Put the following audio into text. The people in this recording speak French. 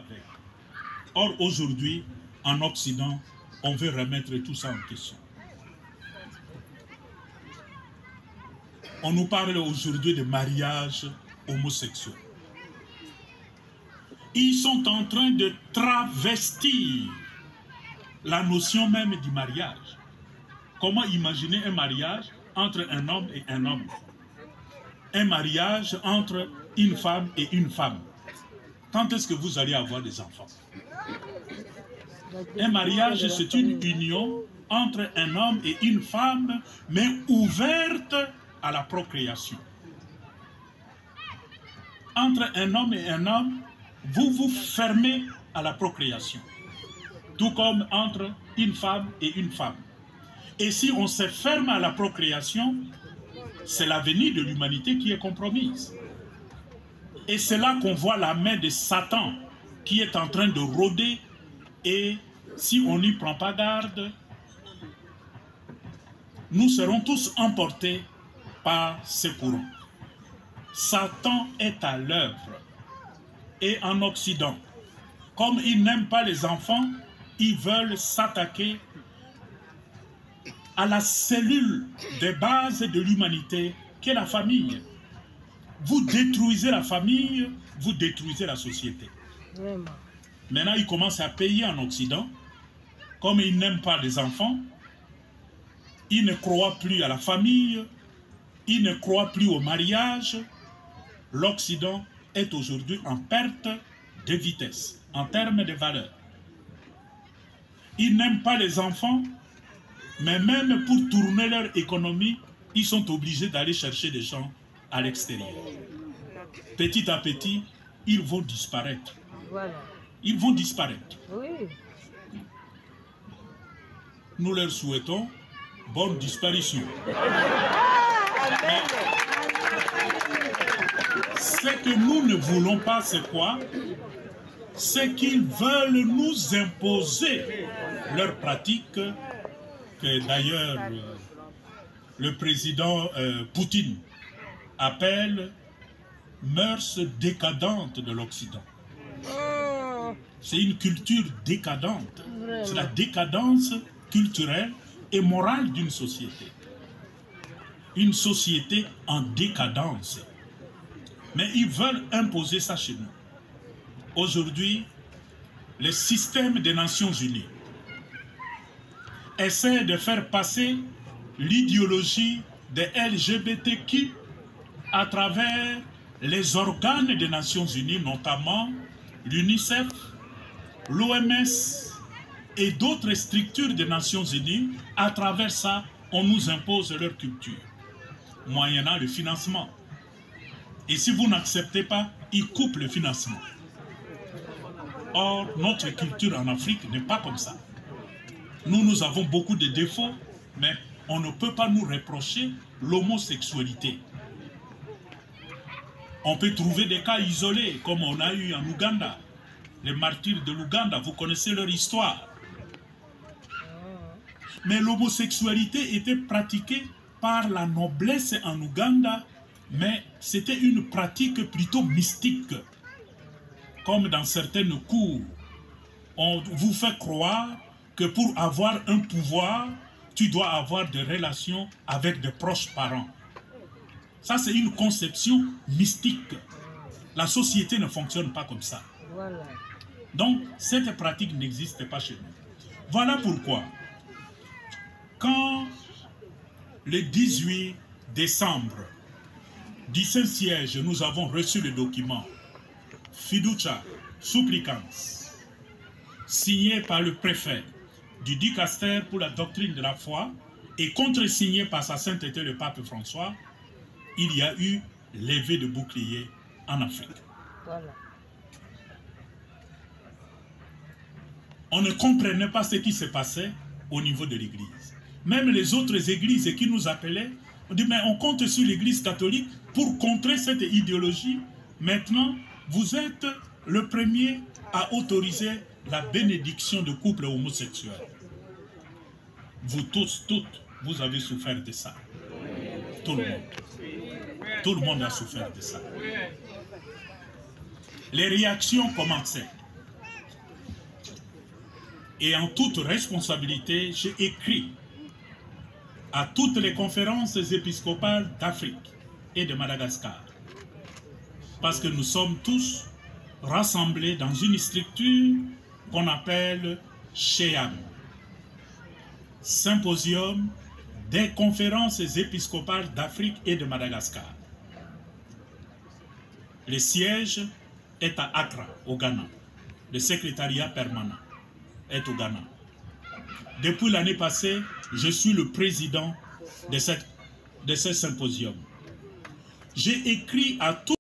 avec. Or, aujourd'hui, en Occident, on veut remettre tout ça en question. On nous parle aujourd'hui de mariage homosexuel. Ils sont en train de travestir la notion même du mariage. Comment imaginer un mariage entre un homme et un homme? Un mariage entre une femme et une femme. Quand est-ce que vous allez avoir des enfants? Un mariage, c'est une union entre un homme et une femme, mais ouverte à la procréation. Entre un homme et un homme, vous vous fermez à la procréation. Tout comme entre une femme et une femme. Et si on se ferme à la procréation, c'est l'avenir de l'humanité qui est compromise. Et c'est là qu'on voit la main de Satan qui est en train de rôder, et si on n'y prend pas garde, nous serons tous emportés par ce courant. Satan est à l'œuvre. Et en Occident, comme ils n'aiment pas les enfants, ils veulent s'attaquer à la cellule de base de l'humanité, qui est la famille. Vous détruisez la famille, vous détruisez la société. Vraiment. Maintenant, ils commencent à payer en Occident. Comme ils n'aiment pas les enfants, ils ne croient plus à la famille, ils ne croient plus au mariage. L'Occident est aujourd'hui en perte de vitesse, en termes de valeur. Ils n'aiment pas les enfants, mais même pour tourner leur économie, ils sont obligés d'aller chercher des gens à l'extérieur. Petit à petit, ils vont disparaître. Voilà. Ils vont disparaître. Oui. Nous leur souhaitons bonne disparition. Ce que nous ne voulons pas, c'est quoi? C'est qu'ils veulent nous imposer leurs pratiques, que d'ailleurs le président Poutine appelle mœurs décadentes de l'Occident. C'est une culture décadente. C'est la décadence culturelle et morale d'une société. Une société en décadence. Mais ils veulent imposer ça chez nous. Aujourd'hui, le système des Nations Unies essaie de faire passer l'idéologie des LGBTQ à travers les organes des Nations Unies, notamment l'UNICEF, l'OMS et d'autres structures des Nations Unies. À travers ça, on nous impose leur culture, moyennant le financement. Et si vous n'acceptez pas, ils coupent le financement. Or, notre culture en Afrique n'est pas comme ça. Nous avons beaucoup de défauts, mais on ne peut pas nous reprocher l'homosexualité. On peut trouver des cas isolés, comme on a eu en Ouganda. Les martyrs de l'Ouganda, vous connaissez leur histoire. Mais l'homosexualité était pratiquée par la noblesse en Ouganda, mais c'était une pratique plutôt mystique. Comme dans certaines cours, on vous fait croire que pour avoir un pouvoir, tu dois avoir des relations avec de proches parents. Ça, c'est une conception mystique. La société ne fonctionne pas comme ça. Voilà. Donc, cette pratique n'existe pas chez nous. Voilà pourquoi, quand le 18 décembre du Saint-Siège, nous avons reçu le document Fiducia Supplicans, signé par le préfet du Dicaster pour la doctrine de la foi et contresigné par sa sainteté le pape François, il y a eu levée de boucliers en Afrique. Voilà. On ne comprenait pas ce qui se passait au niveau de l'Église. Même les autres églises qui nous appelaient, on dit mais on compte sur l'Église catholique pour contrer cette idéologie. Maintenant, vous êtes le premier à autoriser la bénédiction de couples homosexuels. Vous tous, toutes, vous avez souffert de ça. Tout le monde. Tout le monde a souffert de ça. Les réactions commençaient. et en toute responsabilité, j'ai écrit à toutes les conférences épiscopales d'Afrique et de Madagascar. Parce que nous sommes tous rassemblés dans une structure qu'on appelle SHEAM, Symposium des conférences épiscopales d'Afrique et de Madagascar. Le siège est à Accra, au Ghana. Le secrétariat permanent est au Ghana. Depuis l'année passée, je suis le président de ce symposium. J'ai écrit à tous